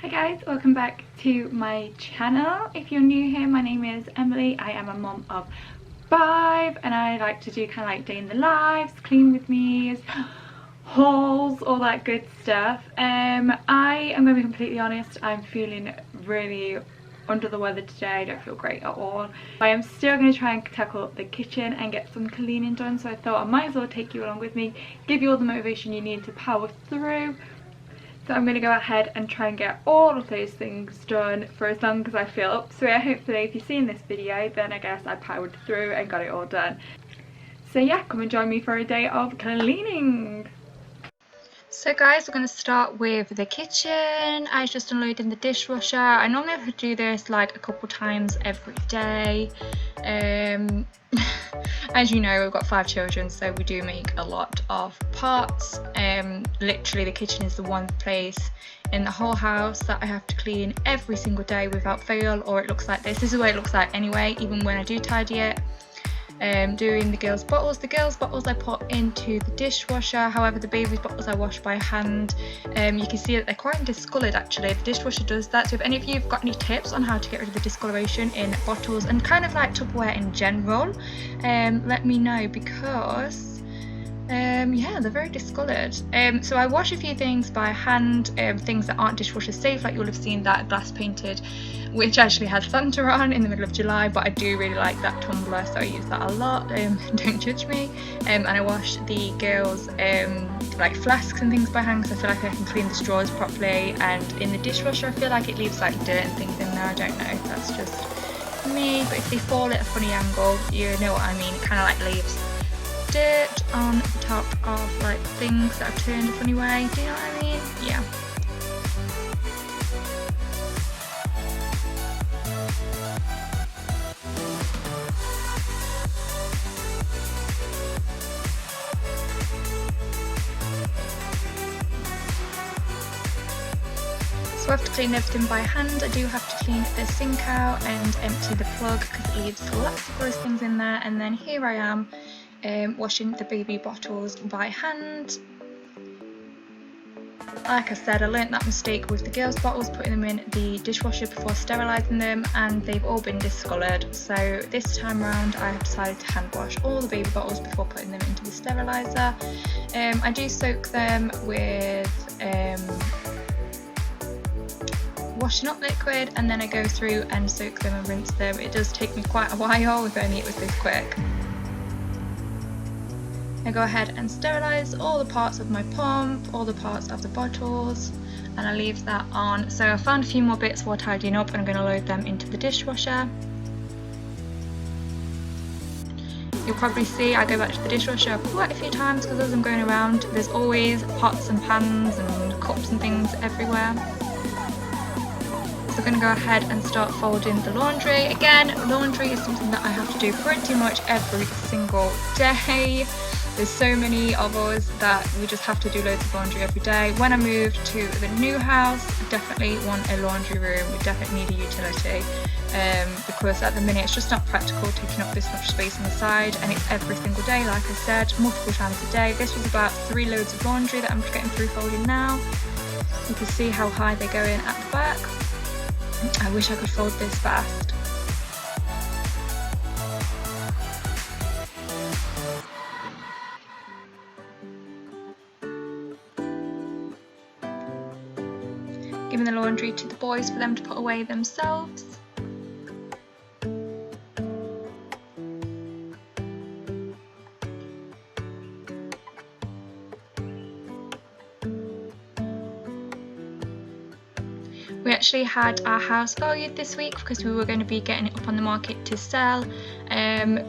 Hi guys, welcome back to my channel. If you're new here, my name is Emily. I am a mom of 5 and I like to do kind of like day in the lives, clean with me's, hauls, all that good stuff. I am going to be completely honest, I'm feeling really under the weather today. I don't feel great at all. I am still going to try and tackle the kitchen and get some cleaning done, so I thought I might as well take you along with me, give you all the motivation you need to power through. So I'm going to go ahead and try and get all of those things done for as long as I feel up to it. Hopefully if you've seen this video, then I guess I powered through and got it all done. So yeah, come and join me for a day of cleaning. So guys, we're going to start with the kitchen. I was just unloading the dishwasher. I normally have to do this like a couple times every day. As you know, we've got 5 children, so we do make a lot of pots. Literally the kitchen is the one place in the whole house that I have to clean every single day without fail, or it looks like this. This is what it looks like anyway, even when I do tidy it. Doing the girls' bottles. The girls' bottles I put into the dishwasher, however the baby's bottles I wash by hand. You can see that they're quite discoloured actually. The dishwasher does that, so if any of you have got any tips on how to get rid of the discoloration in bottles and kind of like Tupperware in general, let me know, because yeah, they're very discoloured. So I wash a few things by hand, things that aren't dishwasher safe, like you'll have seen that glass painted, which actually has Santa on in the middle of July, but I do really like that tumbler, so I use that a lot. Don't judge me. And I wash the girls like flasks and things by hand, because I feel like I can clean the straws properly, and in the dishwasher I feel like it leaves like dirt and things in there. I don't know if that's just me, but if they fall at a funny angle, you know what I mean, it kind of like leaves dirt on top of like things that have turned a funny way. Do you know what I mean? Yeah. So I have to clean everything by hand. I do have to clean the sink out and empty the plug because it leaves lots of gross things in there. And then here I am washing the baby bottles by hand. Like I said, I learnt that mistake with the girls' bottles, putting them in the dishwasher before sterilising them, and they've all been discoloured. So this time round I have decided to hand wash all the baby bottles before putting them into the steriliser. I do soak them with washing up liquid, and then I go through and soak them and rinse them. It does take me quite a while, if only it was this quick. I go ahead and sterilise all the parts of my pump, all the parts of the bottles, and I leave that on. So I found a few more bits while tidying up, and I'm going to load them into the dishwasher. You'll probably see I go back to the dishwasher quite a few times, because as I'm going around there's always pots and pans and cups and things everywhere. So I'm going to go ahead and start folding the laundry. Again, laundry is something that I have to do pretty much every single day. There's so many of us that we just have to do loads of laundry every day. When I moved to the new house, I definitely want a laundry room. We definitely need a utility, because at the minute it's just not practical taking up this much space on the side, and it's every single day, like I said, multiple times a day. This was about 3 loads of laundry that I'm just getting through folding now. You can see how high they go in at the back. I wish I could fold this fast. Giving the laundry to the boys for them to put away themselves. We actually had our house valued this week because we were going to be getting it up on the market to sell.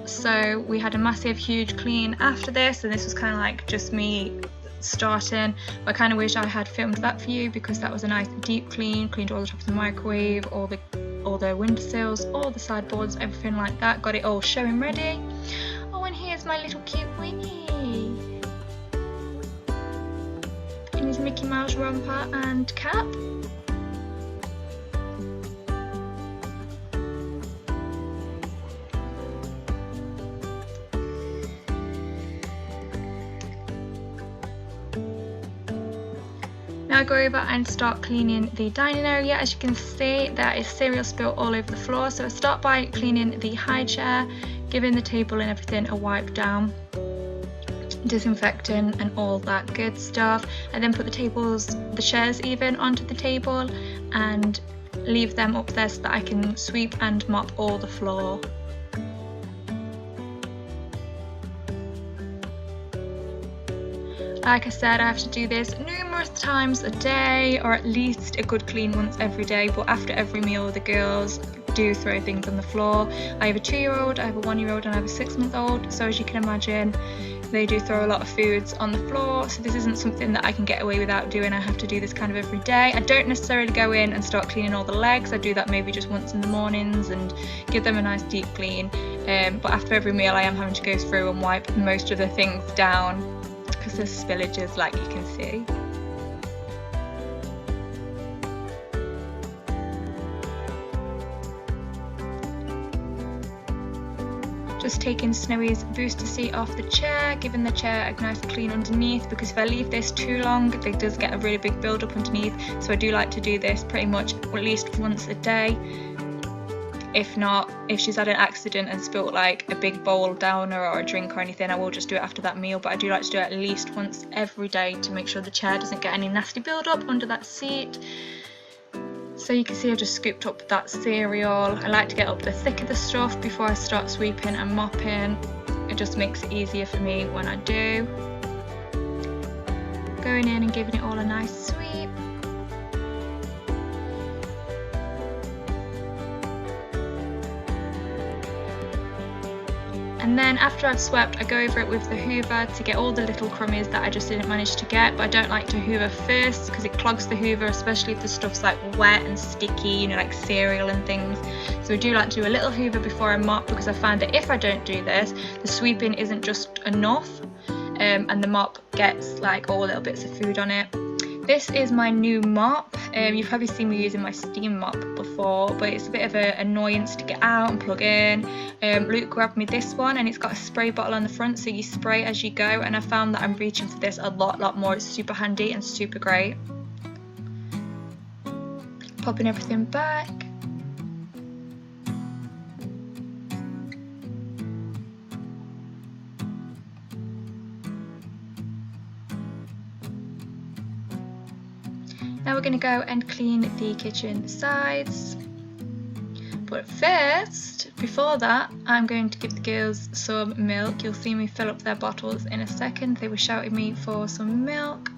So we had a massive, huge clean after this, and this was kind of like just me starting. I kind of wish I had filmed that for you, because that was a nice deep clean. Cleaned all the top of the microwave, all the windowsills, all the sideboards, everything like that. Got it all showing ready. Oh, and here's my little cute Winnie in his Mickey Mouse romper and cap. Now I go over and start cleaning the dining area. As you can see, there is cereal spilt all over the floor, so I start by cleaning the high chair, giving the table and everything a wipe down, disinfecting and all that good stuff, and then put the chairs even onto the table and leave them up there so that I can sweep and mop all the floor. Like I said, I have to do this numerous times a day, or at least a good clean once every day, but after every meal the girls do throw things on the floor. I have a 2-year-old, I have a 1-year-old and I have a 6-month-old, so as you can imagine they do throw a lot of foods on the floor, so this isn't something that I can get away without doing. I have to do this kind of every day. I don't necessarily go in and start cleaning all the legs. I do that maybe just once in the mornings and give them a nice deep clean, but after every meal I am having to go through and wipe most of the things down because there's spillages, like you can see. Just taking Snowy's booster seat off the chair, giving the chair a nice clean underneath, because if I leave this too long it does get a really big build up underneath, so I do like to do this pretty much at least once a day. If not, if she's had an accident and spilt like a big bowl down her or a drink or anything, I will just do it after that meal, but I do like to do it at least once every day to make sure the chair doesn't get any nasty build up under that seat. So you can see I just scooped up that cereal. I like to get up the thick of the stuff before I start sweeping and mopping. It just makes it easier for me when I do. Going in and giving it all a nice sweep. And then after I've swept, I go over it with the hoover to get all the little crummies that I just didn't manage to get, but I don't like to hoover first because it clogs the hoover, especially if the stuff's like wet and sticky, you know, like cereal and things. So I do like to do a little hoover before I mop, because I find that if I don't do this, the sweeping isn't just enough, and the mop gets like all little bits of food on it. This is my new mop. You've probably seen me using my steam mop before, but it's a bit of an annoyance to get out and plug in. Luke grabbed me this one, and it's got a spray bottle on the front, so you spray as you go, and I found that I'm reaching for this a lot more. It's super handy and super great. Popping everything back. Now we're going to go and clean the kitchen sides, but first, before that, I'm going to give the girls some milk. You'll see me fill up their bottles in a second. They were shouting me for some milk.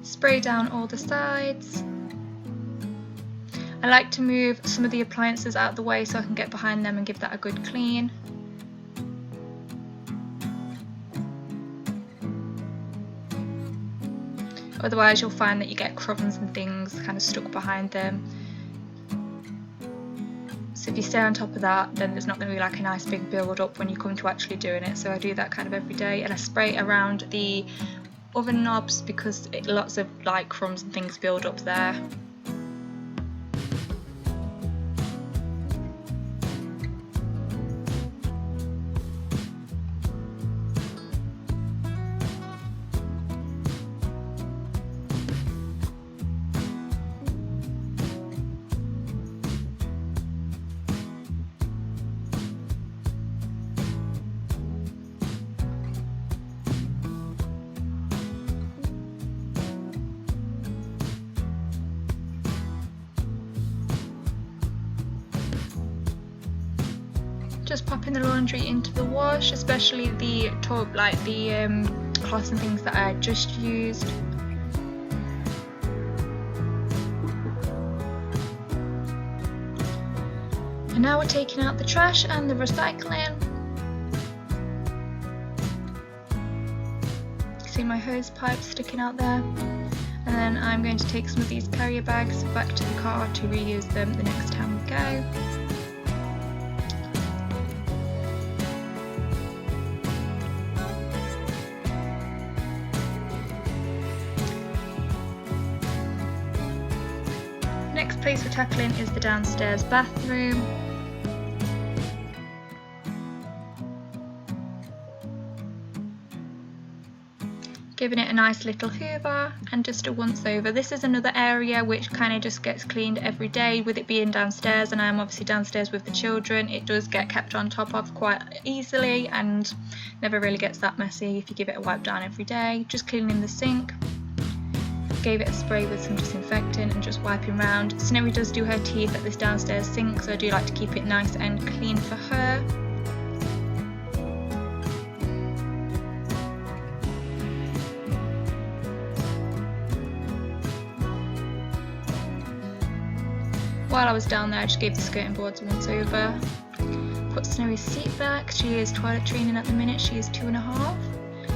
Spray down all the sides. I like to move some of the appliances out of the way so I can get behind them and give that a good clean. Otherwise you'll find that you get crumbs and things kind of stuck behind them. So if you stay on top of that, then there's not going to be like a nice big build up when you come to actually doing it. So I do that kind of every day, and I spray around the oven knobs because lots of like crumbs and things build up there. Just popping the laundry into the wash, especially the tub, like the cloths and things that I just used. And now we're taking out the trash and the recycling. See my hose pipe sticking out there. And then I'm going to take some of these carrier bags back to the car to reuse them the next time we go. place we're tackling is the downstairs bathroom. Giving it a nice little hoover and just a once over. This is another area which kind of just gets cleaned every day. With it being downstairs, and I'm obviously downstairs with the children, it does get kept on top of quite easily and never really gets that messy if you give it a wipe down every day. Just cleaning the sink. Gave it a spray with some disinfectant and just wiping around. Snowy does do her teeth at this downstairs sink, so I do like to keep it nice and clean for her. While I was down there, I just gave the skirting boards a once over. Put Snowy's seat back. She is toilet training at the minute. She is 2.5.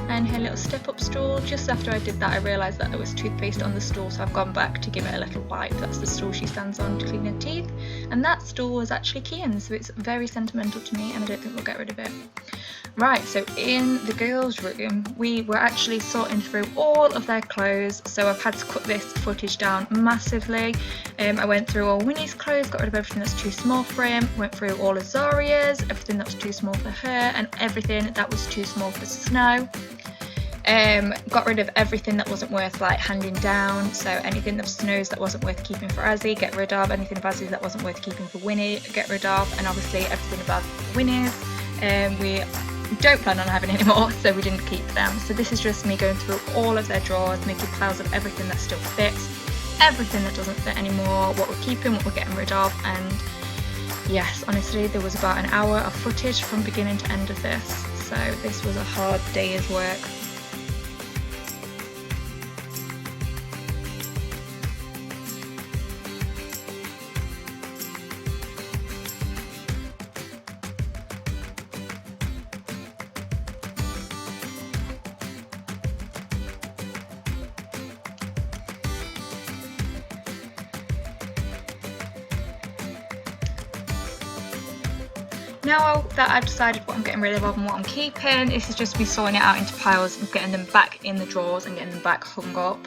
And her little step-up stool. Just after I did that, I realised that there was toothpaste on the stool, so I've gone back to give it a little wipe. That's the stool she stands on to clean her teeth. And that stool was actually Kian's, so it's very sentimental to me, and I don't think we'll get rid of it. Right, so in the girls' room, we were actually sorting through all of their clothes, so I've had to cut this footage down massively. I went through all Winnie's clothes, got rid of everything that's too small for him, went through all of Zaria's, everything that was too small for her, and everything that was too small for Snow. Got rid of everything that wasn't worth like handing down, so anything of Snow's that wasn't worth keeping for Azzy, get rid of. Anything of Azzy's that wasn't worth keeping for Winnie, get rid of. And obviously everything about Winnie's, we don't plan on having anymore, so we didn't keep them. So this is just me going through all of their drawers, making piles of everything that still fits, everything that doesn't fit anymore, what we're keeping, what we're getting rid of. And yes, honestly, there was about an hour of footage from beginning to end of this, so this was a hard day's work. Now that I've decided what I'm getting rid of and what I'm keeping, this is just me sorting it out into piles and getting them back in the drawers and getting them back hung up.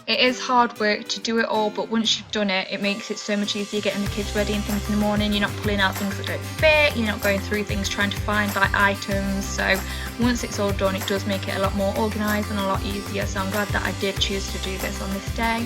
It is hard work to do it all, but once you've done it, it makes it so much easier getting the kids ready and things in the morning. You're not pulling out things that don't fit, you're not going through things trying to find like items. So once it's all done, it does make it a lot more organised and a lot easier. So I'm glad that I did choose to do this on this day.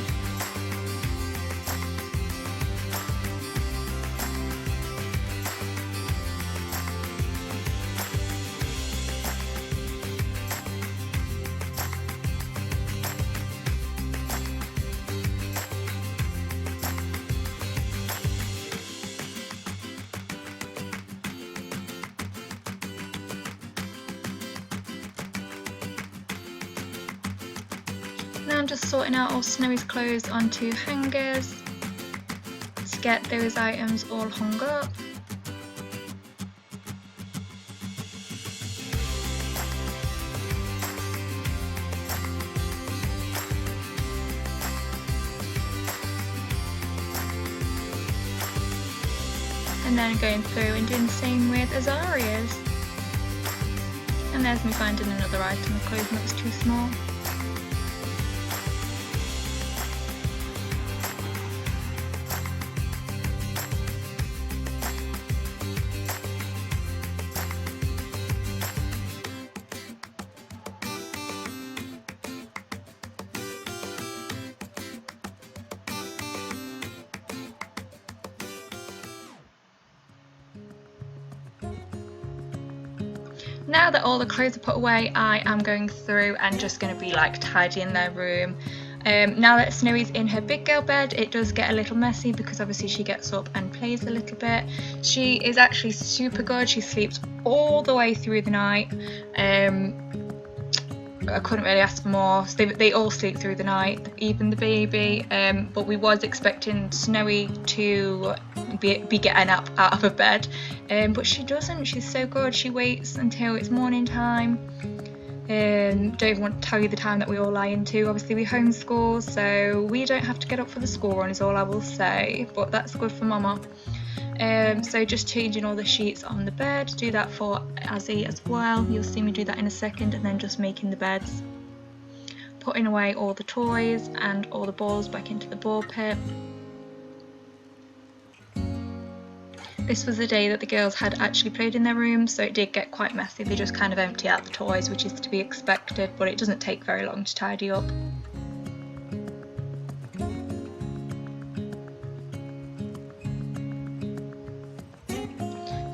Now I'm just sorting out all Snowy's clothes onto hangers to get those items all hung up. And then going through and doing the same with Azaria's. And there's me finding another item of clothing that was too small. Now that all the clothes are put away, I am going through and just going to be like tidying their room. Now that Snowy's in her big girl bed, it does get a little messy because obviously she gets up and plays a little bit. She is actually super good. She sleeps all the way through the night. I couldn't really ask for more. So they all sleep through the night, even the baby. But we was expecting Snowy to be getting up out of her bed, but she doesn't. She's so good. She waits until it's morning time. Don't even want to tell you the time that we all lie into. Obviously we homeschool, so we don't have to get up for the school run is all I will say, but that's good for mama. So just changing all the sheets on the bed, do that for Azzy as well. You'll see me do that in a second, and then just making the beds. putting away all the toys and all the balls back into the ball pit. This was the day that the girls had actually played in their rooms, so it did get quite messy. They just kind of empty out the toys, which is to be expected, but it doesn't take very long to tidy up.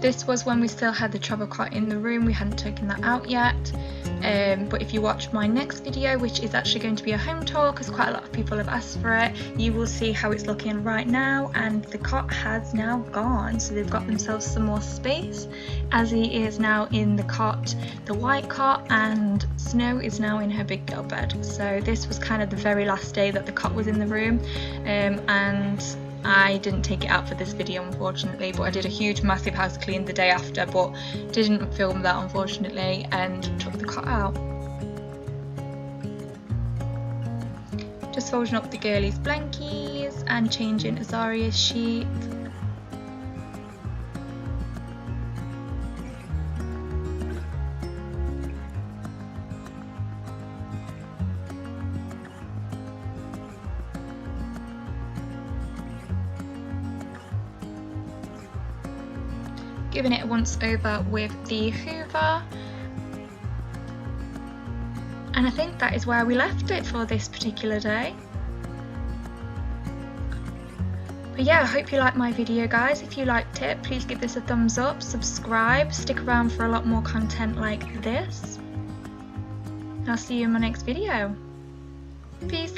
This was when we still had the travel cot in the room. We hadn't taken that out yet. But if you watch my next video, which is actually going to be a home tour because quite a lot of people have asked for it, you will see how it's looking right now, and the cot has now gone, so they've got themselves some more space. Azzy is now in the cot, the white cot, and Snow is now in her big girl bed. So this was kind of the very last day that the cot was in the room, and I didn't take it out for this video unfortunately, but I did a huge massive house clean the day after, but didn't film that unfortunately, and took the cot out. Just folding up the girlies' blankies and changing Azaria's sheet. Giving it a once over with the hoover, and I think that is where we left it for this particular day. But yeah, I hope you liked my video, guys. If you liked it, please give this a thumbs up, subscribe, stick around for a lot more content like this, and I'll see you in my next video. Peace.